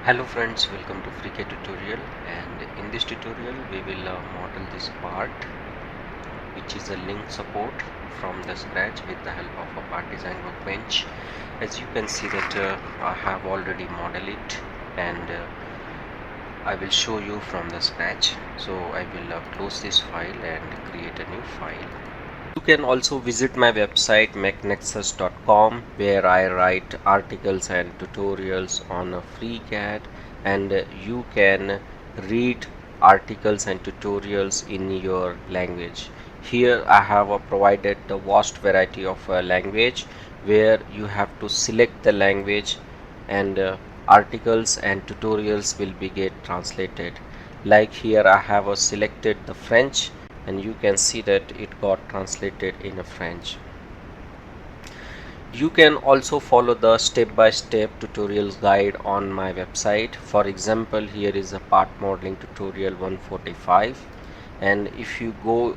Hello friends, welcome to FreeCAD tutorial, and in this tutorial we will model this part which is a link support from the scratch with the help of a part design workbench. As you can see that I have already modeled it, and I will show you from the scratch. So I will close this file and create a new file. You can also visit my website mechnexus.com, where I write articles and tutorials on a FreeCAD, and you can read articles and tutorials in your language. Here I have provided the vast variety of language, where you have to select the language, and articles and tutorials will be get translated. Like here I have selected the French, and you can see that it got translated in French. You can also follow the step-by-step tutorials guide on my website. For example, here is a part modeling tutorial 145, and if you go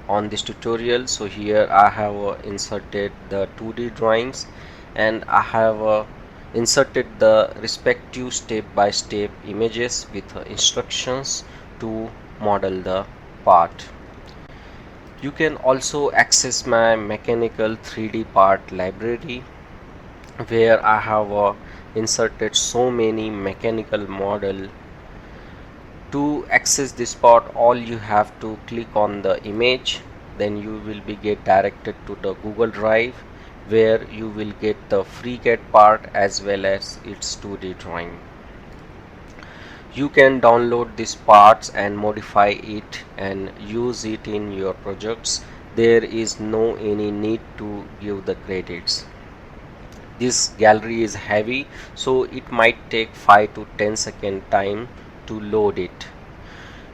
on this tutorial, so here I have inserted the 2D drawings, and I have inserted the respective step-by-step images with instructions to model the part. You can also access my mechanical 3D part library, where I have inserted so many mechanical model. To access this part, all you have to click on the image, then you will be get directed to the Google Drive, where you will get the FreeCAD part as well as its 2D drawing. You can download these parts and modify it and use it in your projects. There is no any need to give the credits. This gallery is heavy, so it might take 5 to 10 second time to load it.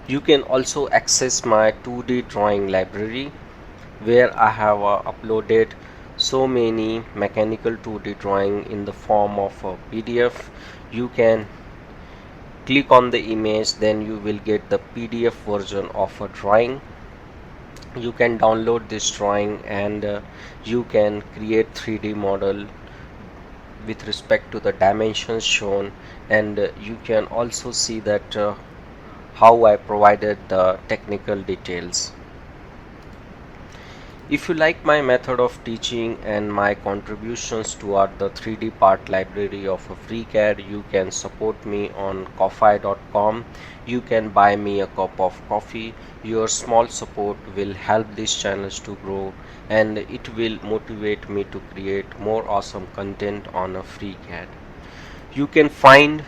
You can also access my 2D drawing library, where I have uploaded so many mechanical 2D drawing in the form of a PDF. You can click on the image, then you will get the PDF version of a drawing. You can download this drawing, and you can create 3D model with respect to the dimensions shown, and you can also see that how I provided the technical details. If you like my method of teaching and my contributions toward the 3D part library of a FreeCAD, you can support me on ko-fi.com. You can buy me a cup of coffee. Your small support will help these channels to grow, and it will motivate me to create more awesome content on a FreeCAD. You can find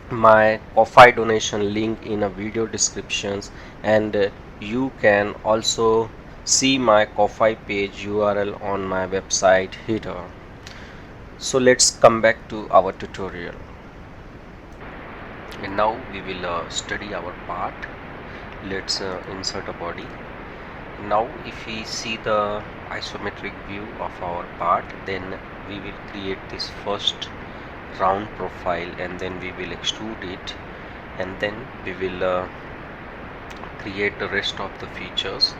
my ko-fi donation link in a video descriptions, and you can also see my ko-fi page URL on my website header. So let's come back to our tutorial, and now we will study our part. Let's insert a body. Now if we see the isometric view of our part, then we will create this first round profile, and then we will extrude it, and then we will create the rest of the features,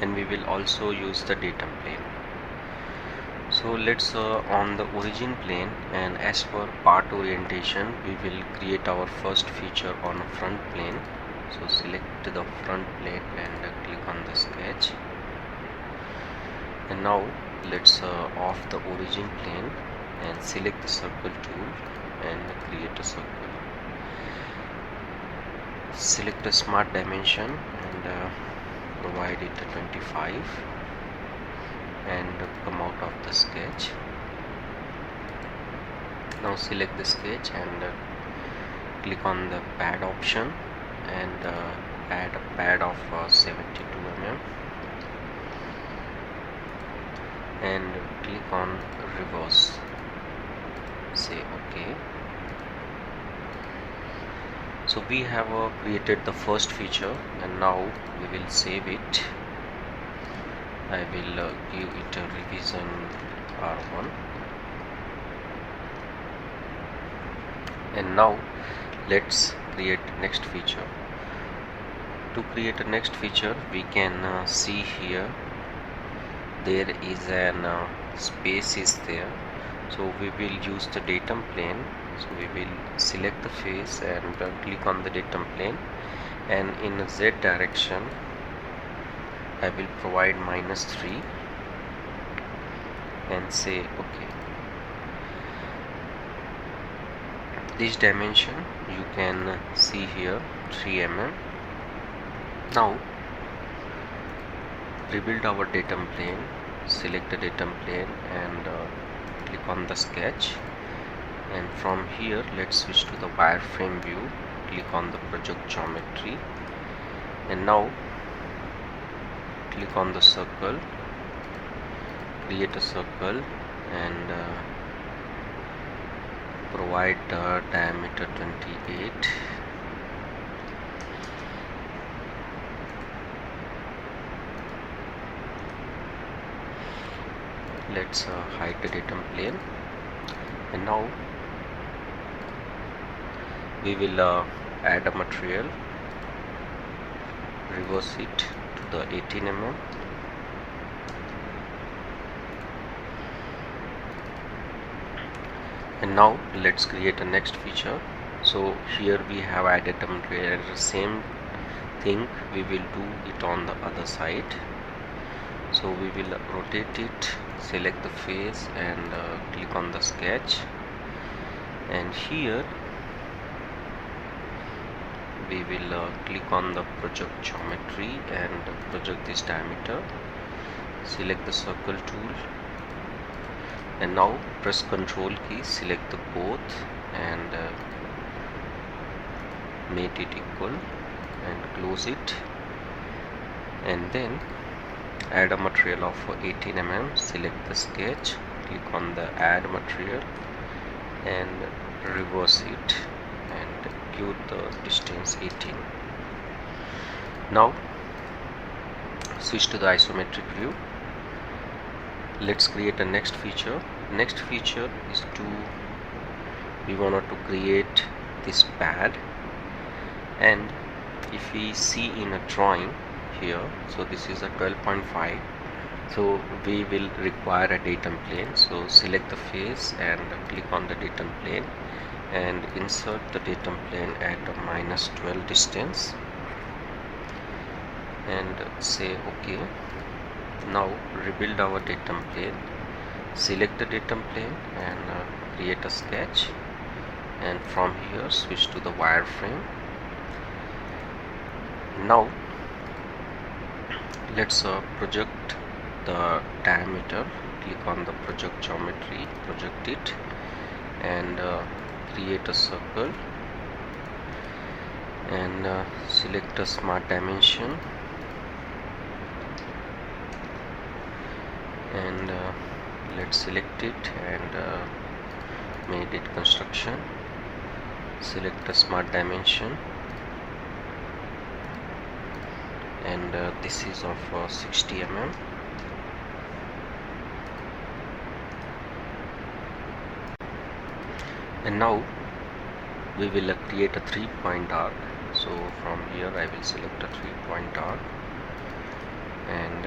and we will also use the datum plane. So let's on the origin plane, and as per part orientation, we will create our first feature on a front plane. So select the front plane and click on the sketch, and now let's off the origin plane and select the circle tool and create a circle. Select a smart dimension and provide it 25, and come out of the sketch. Now select the sketch and click on the pad option, and add a pad of 72 mm, and click on reverse. Say OK. So we have created the first feature, and now we will save it. I will give it a revision R1, and now let's create next feature. To create a next feature, we can see here there is an space is there, so we will use the datum plane So we will select the face and click on the datum plane, and in Z direction I will provide -3 and say OK. This dimension you can see here, 3 mm. Now rebuild our datum plane, select the datum plane and click on the sketch, and from here let's switch to the wireframe view, click on the project geometry, and now click on the circle, create a circle and provide the diameter 28. Let's hide the datum plane, and now we will add a material, reverse it to the 18 mm, and now let's create a next feature. So here we have added a material, same thing we will do it on the other side. So we will rotate it, select the face and click on the sketch, and here we will click on the project geometry and project this diameter, select the circle tool, and now press Ctrl key, select the both and make it equal and close it, and then add a material of 18 mm, select the sketch, click on the add material and reverse it and give the distance 18. Now switch to the isometric view. Let's create a next feature. Next feature is we wanted to create this pad, and if we see in a drawing here, so this is a 12.5, so we will require a datum plane. So select the face and click on the datum plane and insert the datum plane at a -12 distance and say OK. Now rebuild our datum plane, select the datum plane and create a sketch, and from here switch to the wireframe. Now let's project the diameter, click on the project geometry, project it and create a circle and select a smart dimension and let's select it and made it construction, select a smart dimension and this is of 60 mm. And now we will create a 3-point arc. So from here I will select a 3-point arc and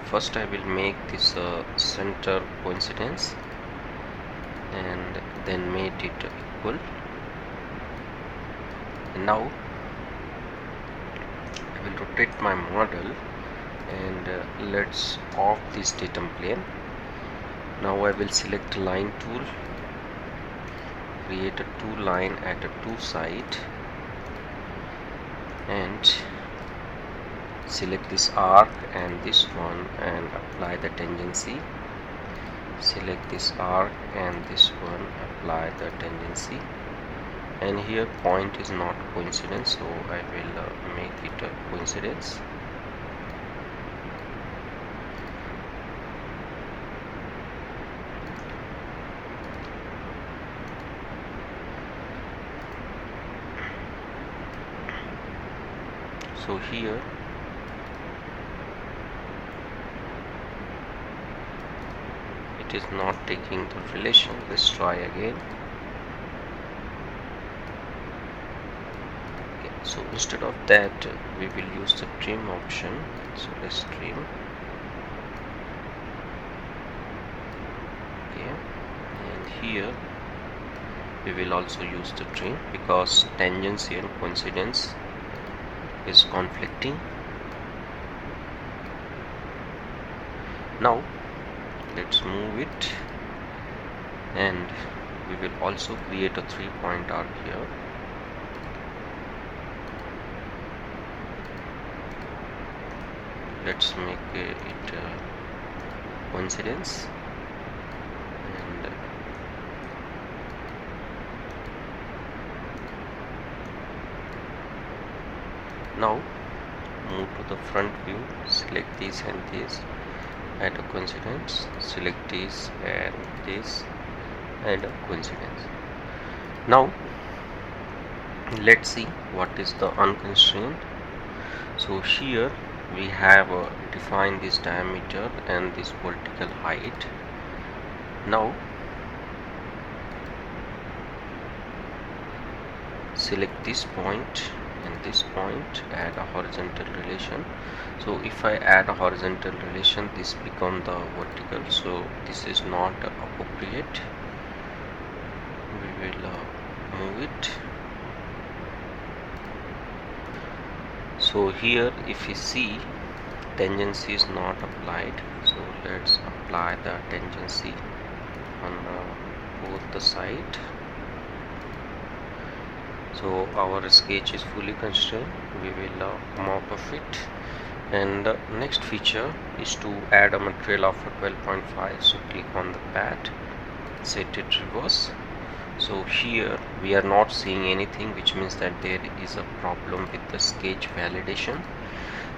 first I will make this center coincidence and then make it equal. And now I will rotate my model and let's off this datum plane. Now I will select line tool, create a 2 line at a 2 side and select this arc and this one and apply the tangency. Select this arc and this one, apply the tangency, and here point is not coincidence, so I will make it a coincidence. So here it is not taking the relation. Let's try again. Okay, so instead of that we will use the trim option. So let's trim. Okay, and here we will also use the trim because tangency and coincidence is conflicting. Now let's move it, and we will also create a 3-point arc here. Let's make it coincidence, and now move to the front view, select this and this, add a coincidence, select this and this, add a coincidence. Now let's see what is the unconstrained. So here we have defined this diameter and this vertical height. Now select this point and this point, add a horizontal relation. So if I add a horizontal relation, this becomes the vertical, so this is not appropriate. We will move it. So here if you see, tangency is not applied, so let's apply the tangency on both the side. So our sketch is fully constrained. We will come out of it, and the next feature is to add a material of a 12.5. so click on the pad, set it reverse. So here we are not seeing anything, which means that there is a problem with the sketch validation.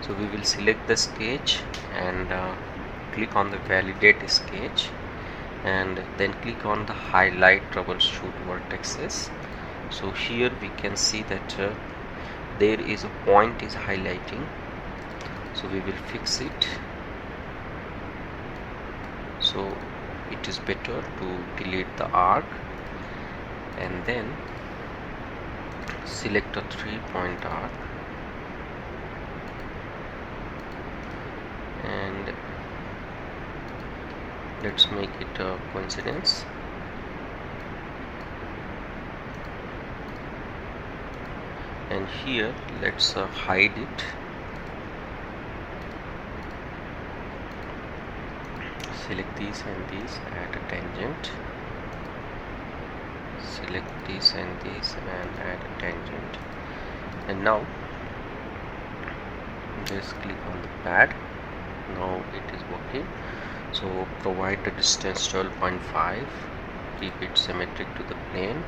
So we will select the sketch and click on the validate sketch, and then click on the highlight troubleshoot vertices. So here we can see that there is a point is highlighting, so we will fix it. So it is better to delete the arc and then select a 3-point arc, and let's make it a coincidence. And here let's hide it. Select these and these, add a tangent. Select this and this and add a tangent. And now just click on the pad. Now it is working. So provide the distance 12.5, keep it symmetric to the plane,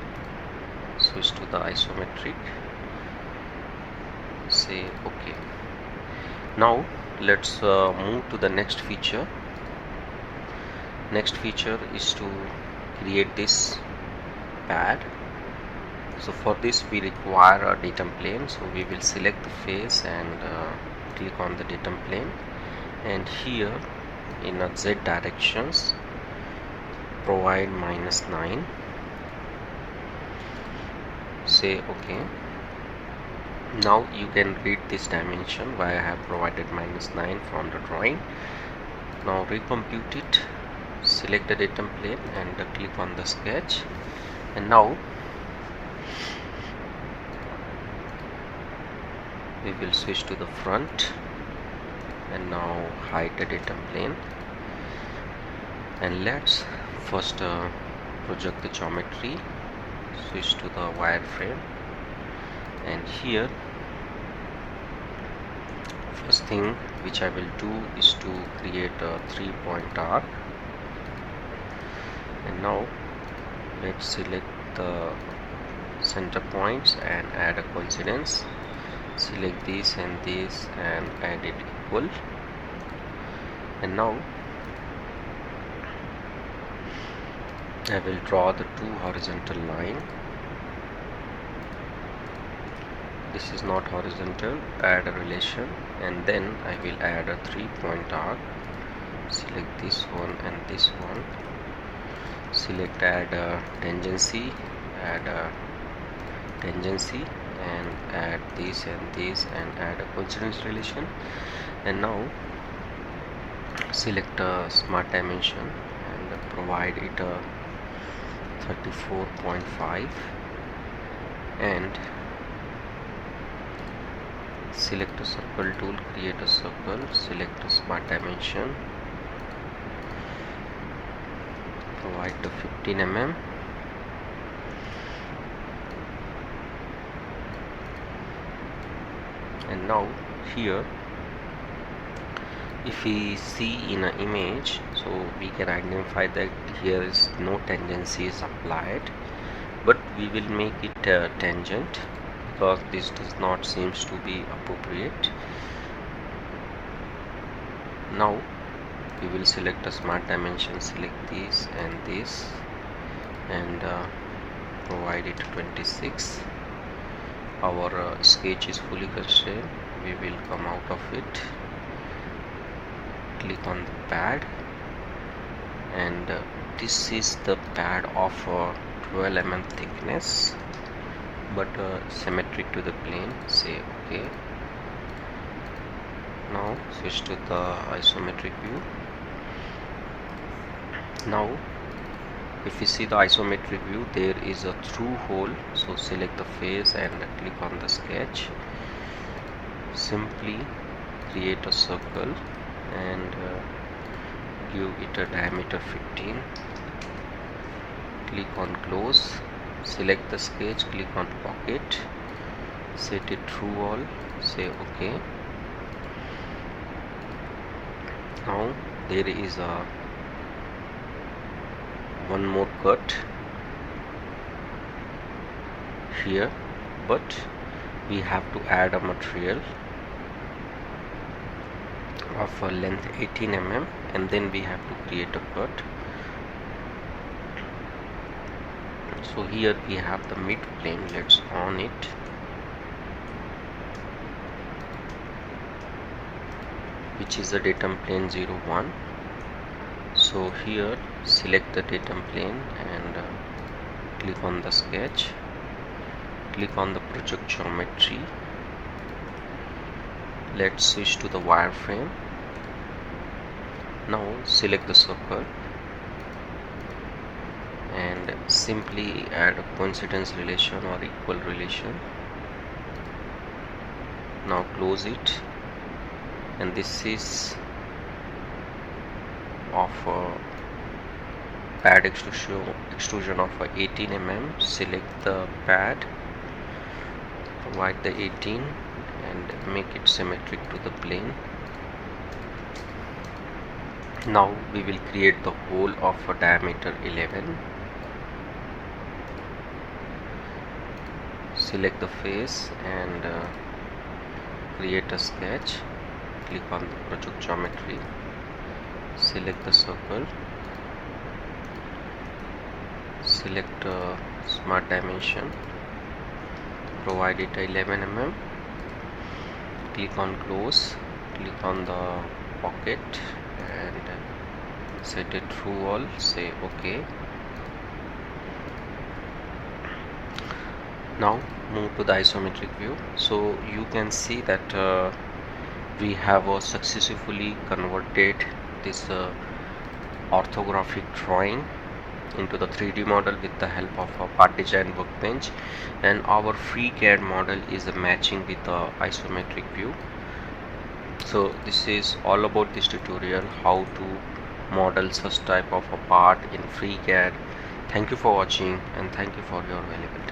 switch to the isometric, say OK. Now let's move to the next feature. Next feature is to create this pad. So for this we require a datum plane, so we will select the face and click on the datum plane, and here in a Z directions provide -9, say OK. Now you can read this dimension why I have provided -9 from the drawing. Now recompute it, select the datum plane and click on the sketch, and now we will switch to the front and now hide the datum plane, and let's first project the geometry, switch to the wireframe, and here first thing which I will do is to create a 3-point arc. And now let's select the center points and add a coincidence, select this and this and add it equal. And now I will draw the two horizontal line. This is not horizontal, add a relation, and then I will add a 3-point arc, select this one and this one, select add a tangency, add a tangency, and add this and this and add a coincidence relation. And now select a smart dimension and provide it a 34.5 and select a circle tool, create a circle, select a smart dimension, provide the 15 mm, and now here if we see in an image, so we can identify that here is no tangency is applied, but we will make it a tangent because this does not seems to be appropriate. Now we will select a smart dimension, select this and provide it 26. Our sketch is fully constrained. We will come out of it, click on the pad, and this is the pad of 12 mm thickness but symmetric to the plane. Say OK. Now switch to the isometric view. Now if you see the isometric view, there is a through hole, so select the face and click on the sketch. Simply create a circle and give it a diameter 15. Click on close, select the sketch, click on pocket, set it through all, say OK. Now there is a one more cut here, but we have to add a material of a length 18 mm and then we have to create a cut. So here we have the mid plane. Let's on it. Which is the datum plane 01. So here select the datum plane and click on the sketch, click on the project geometry. Let's switch to the wireframe. Now select the circle and simply add a coincidence relation or equal relation. Now close it, and this is of pad extrusion of 18 mm. Select the pad, provide the 18 and make it symmetric to the plane. Now we will create the hole of a diameter 11. Select the face and create a sketch. Click on the project geometry, select the circle, select smart dimension, provide it 11 mm, click on close, click on the pocket and set it through all, say OK. Now move to the isometric view. So you can see that we have successfully converted this orthographic drawing into the 3D model with the help of a part design workbench, and our FreeCAD model is matching with the isometric view. So this is all about this tutorial, how to model such type of a part in FreeCAD. Thank you for watching and thank you for your valuable